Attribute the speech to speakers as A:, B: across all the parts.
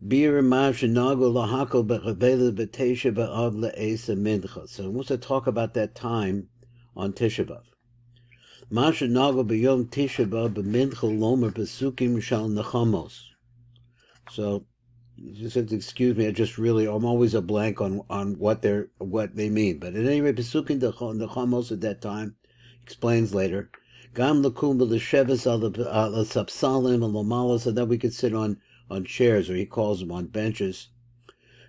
A: Bir ma shenagu lahakol b'chavela b'Tishah B'Av le'esa mincha. So he wants to talk about that time on Tishah B'Av. Ma shenagu b'yom Tishah B'Av b'mincha lomer besukim shal nechamos. So you just have to excuse me. I'm always a blank on what they mean. But at any rate, besukim nechamos at that time explains later. Gam lakum b'lesheves al sapsalim al lamalos, so that we could sit on chairs, or he calls them on benches.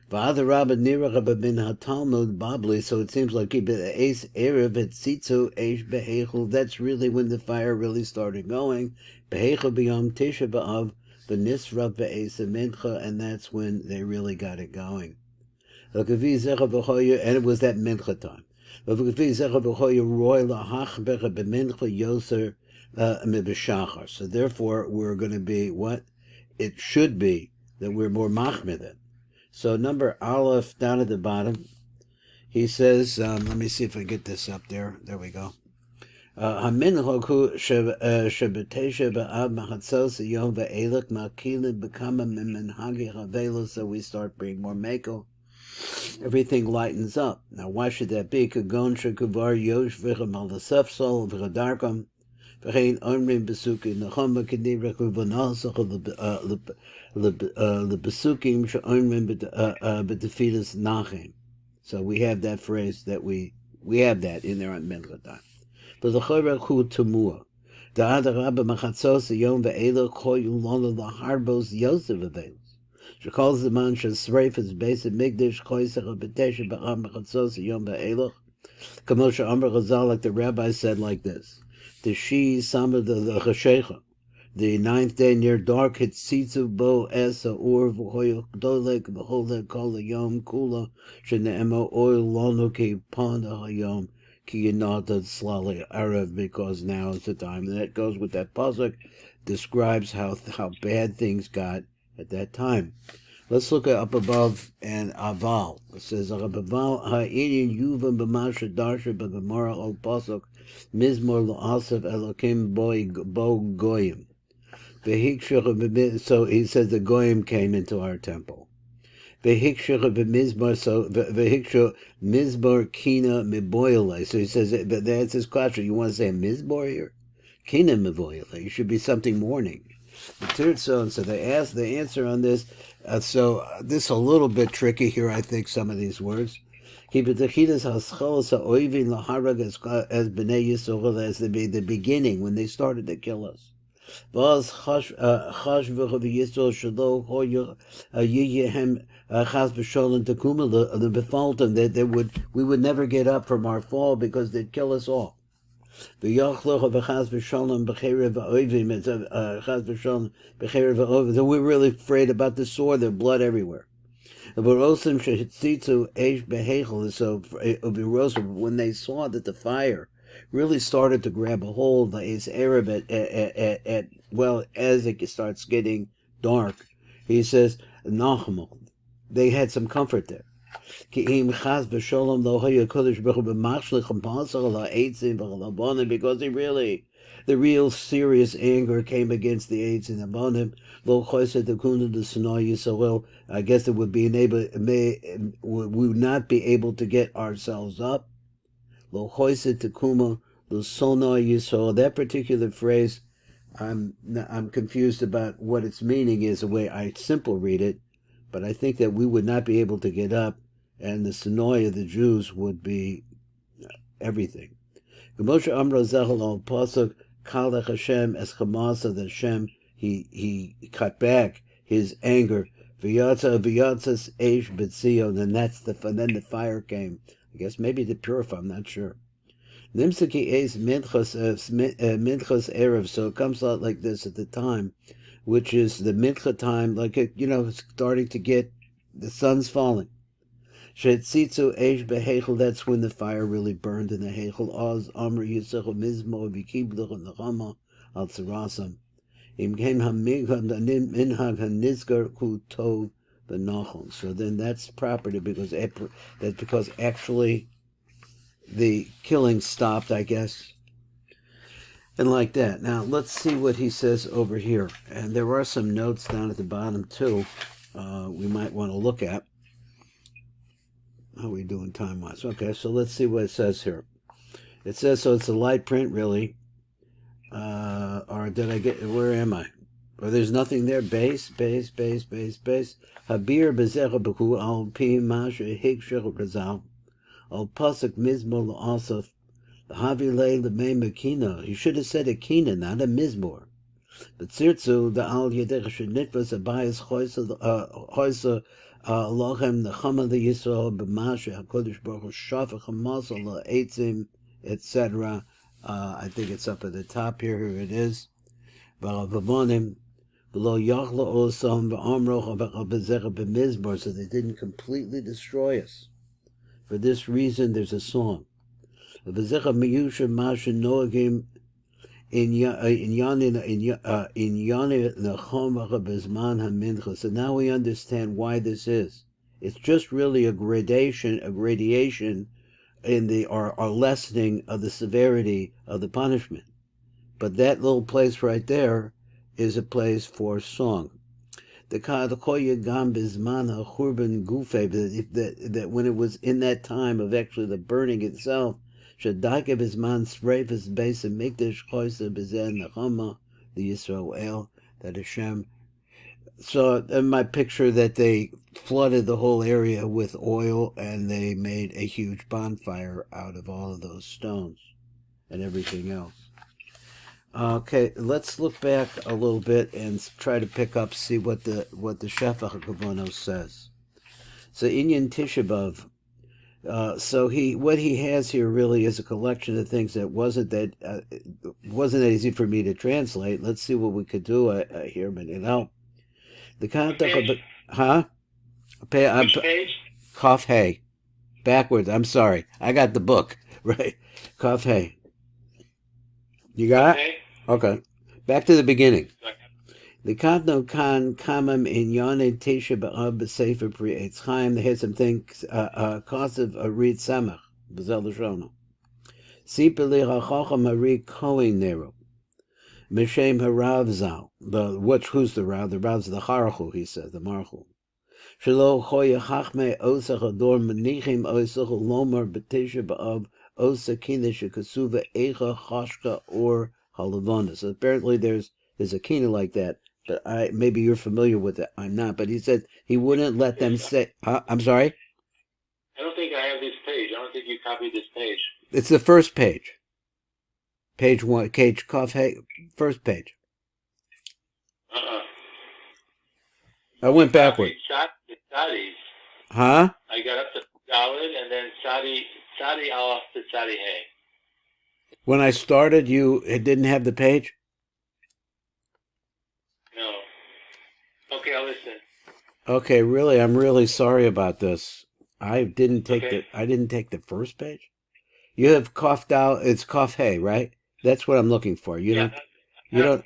A: V'ad Rabbi nira bin hatalmud babli. So it seems like eis erev et sitzu eish behechel. That's really when the fire really started going. Behechel b'yom Tishah B'Av b'nisrav be'es mincha, and that's when they really got it going. And it was that mincha time. So therefore, we're going to be what it should be, that we're more machmir then. So number Aleph down at the bottom, he says, let me see if I get this up there. There we go. So we have so we start bringing more mako. Everything lightens up. Now, why should that be? Kagon shekuvar yosh v'chem al the v'chadarkam v'chein onrim besukim nechama k'nirek v'vanasach the besukim she'onrim b'tefilas nachim. So we have that phrase that we have that in there on Mincha time. But the chorach hu temua. Da'ad rabba machatzos yom ve'ela koyu lola laharbos yosef avelos. She calls the man Shasreif as base of Migdash Koisach of B'Tishah B'Av Mechatzos Yom Ba'elach. Kamosha Amr Chazal, like the rabbi said like this: the she summer the Chashecha, the 9th day near dark hit Sitzu Bo Esa Ur V'Hoyach Dolek V'Holek Kol Yom Kula Shene'emo Oil Lono Ki Panda Hayom Ki Yinata Slali Arav, because now is the time. And that goes with that pasuk, describes how bad things got at that time. Let's look at up above and aval. It says aval ha'inin yuvam b'masha darsha b'gemara al pasuk mizmor la'asaf elokim bo goyim. So he says the goyim came into our temple. V'hikshach b'mizmor, so v'hikshach mizmor kina miboyale. So he says that's his question. You want to say mizmor here? Kina miboyale. It should be something mourning. So they asked the answer on this. So this is a little bit tricky here, I think, some of these words. As the beginning, when they started to kill us. We would never get up from our fall because they'd kill us all. So we were really afraid about the sword, the blood everywhere. So when they saw that the fire really started to grab a hold, as it starts getting dark, he says, they had some comfort there. Because the real serious anger came against the AIDS and Abonim. I guess it would be we would not be able to get ourselves up. That particular phrase, I'm confused about what its meaning is, the way I simple read it, but I think that we would not be able to get up, and the Sinoi of the Jews would be everything. He cut back his anger. And then the fire came. I guess maybe to purify, I'm not sure. Erev, so it comes out like this at the time, which is the mincha time, like it's starting to get, the sun's falling. That's when the fire really burned in the hechel. Oz Amr Yisachol Mizmo Vikibluch and Nechama al Tzarasam. Im came Minhag Hanizgar Ku Tov V'Nachon. So then that's property because actually the killing stopped, I guess. And like that. Now let's see what he says over here. And there are some notes down at the bottom too. we might want to look at. How are we doing time-wise? Okay, so let's see what it says here. It says, so it's a light print, really. Or did I get, where am I? Or there's nothing there. Base. Habir bezecha b'hu al pi masha hikshel razal. Al pasuk mizmor la'asaf. Havi le l'mei mekina. He should have said a kina, not a mizmor. But tzirtzu the al yedech shenitwas abayis choisa lochem nechama the Yisrael b'masha hakodesh baruch hu shafach hamasal la'etzim, etc. I think it's up at the top here. Here it is. V'avonim v'lo yachla osam v'amroch b'zecha b'mizmor, so they didn't completely destroy us. For this reason, there's a song. V'zecha miyusha masha noagim in Yoni Nechomach Bezman HaMincha. So now we understand why this is. It's just really a gradation in the or lessening of the severity of the punishment. But that little place right there is a place for song. That when it was in that time of actually the burning itself, the Yisrael, that Hashem. So in my picture that they flooded the whole area with oil and they made a huge bonfire out of all of those stones and everything else. Okay, let's look back a little bit and try to pick up, see what the Shefach HaKavonos says. So Inyan Tishah B'Av. So what he has here really is a collection of things that wasn't that easy for me to translate. Let's see what we could do here, but the context of the
B: Which page?
A: Kaf Hey, backwards. I'm sorry, I got the book right. Kaf Hey, you got it? Okay, back to the beginning. The Kadno Kan Kamam in Yoneh Tishah B'Av B'Sefer Pri Eitz Chaim. They had some things, Kosev Arid Samach, B'Zel L'Shono. Sipeli HaChacham Ari Kohen Nero. Mishem HaRav Zal. Who's the Rav? The Rav's the Charchu, he says, the Marchu. Shelo Choya Chachme Osach Ador Menichim Osach Lomar B'Tishah B'Av Osach Kina Shekasuva Eicha Chashka or Halavona. So apparently there's a kina like that. But maybe you're familiar with it. I'm not. But he said he wouldn't let them say. I'm sorry?
B: I don't think I have this page. I don't think you copied this page.
A: It's the first page. Page 1. Page Kaf, first page. I went backward.
B: Sadi.
A: Huh?
B: I got up to Dalid and then Sadi off to Sadi Hay.
A: When I started, it didn't have the page?
B: No. Okay, I'll listen.
A: Okay, really, I'm really sorry about this. I didn't take the first page. You have coughed out. It's Kaf Hey, right? That's what I'm looking for. You don't have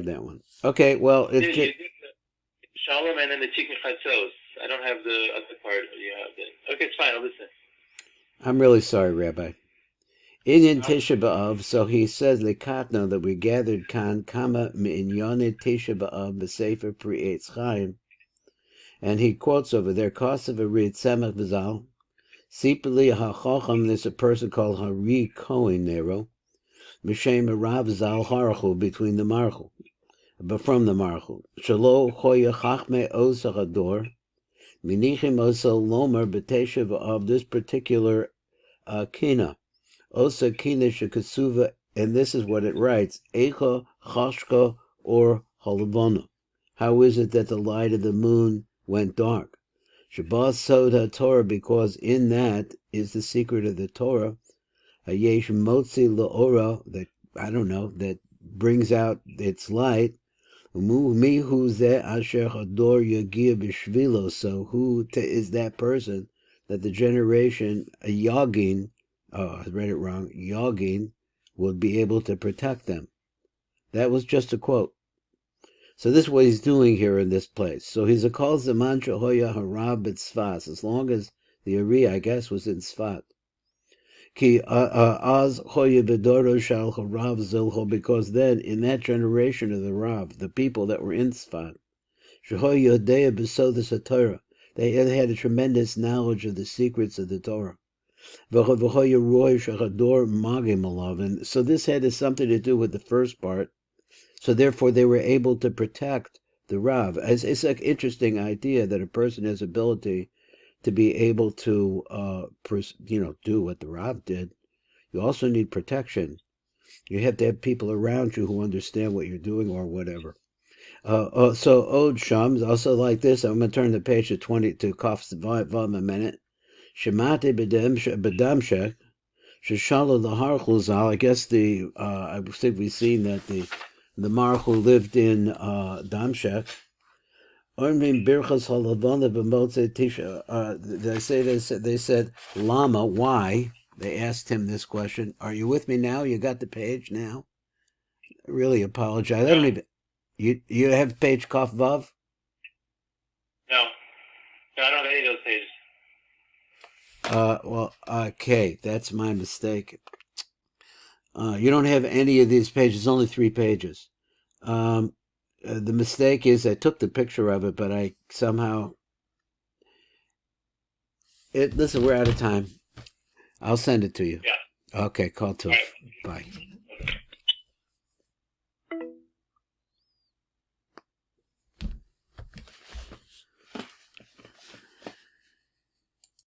A: that one. Okay, well, it's just
B: Shalom and then the Tikkun Chatzos. I don't have the other part. You have it. Okay, it's fine. I'll listen.
A: I'm really sorry, Rabbi. In Tishah B'Av, so he says the Katna that we gathered kan kama mi'inyane Tishah B'Av b'Sefer Pri Eitz Chaim, and he quotes over there Kosev Arid Samach V'Zal, Sipeli HaChacham. There's a person called Hari Kohen Nero, Mishem Rav Zal Harchu, between the Marchu, but from the Marchu. Shalo Choya Chachme Osach Ador, Minichim Oso Lomer B'Tishah B'Av. This particular kina. Osa kina shekasuva, and this is what it writes: Eicha chashka or halavona. How is it that the light of the moon went dark? Shabbat Soda Torah, because in that is the secret of the Torah. Hayesh motzi laora, that brings out its light. Mi hu ze asher hador yagia b'shvilo. So who is that person that the generation Yagin? Oh, I read it wrong. Yagin would be able to protect them. That was just a quote. So this is what he's doing here in this place. So he's a call Zaman Hoya Harab B'Tzfas, as long as the Ari, I guess, was in Tzfat. Ki Az Hoya B'Doro Shal Harav Zilcho, because then in that generation of the Rav, the people that were in Tzfat, Shehoy Yodea Besodas HaTorah. They had a tremendous knowledge of the secrets of the Torah. And so this had something to do with the first part. So therefore they were able to protect the Rav. It's an interesting idea that a person has ability to be able to do what the Rav did. You also need protection. You have to have people around you who understand what you're doing or whatever. So Ode Shams, also like this. I'm going to turn the page to 20 to Kaf's Vav a minute. Shemate Bedamshek, Sheshala the Harchul Zal. I guess I think we've seen that the Marchul lived in Damshek. Ormim Birchas Halavana B'Motze Tisha. They said Lama, why? They asked him this question. Are you with me now? You got the page now? I really apologize. I don't even. You have page Kaf Vav?
B: No, I don't have any of those pages.
A: Well, okay, that's my mistake. You don't have any of these pages, only 3 pages. The mistake is I took the picture of it, but I somehow... Listen, we're out of time. I'll send it to you.
B: Yeah.
A: Okay, call to it. Bye.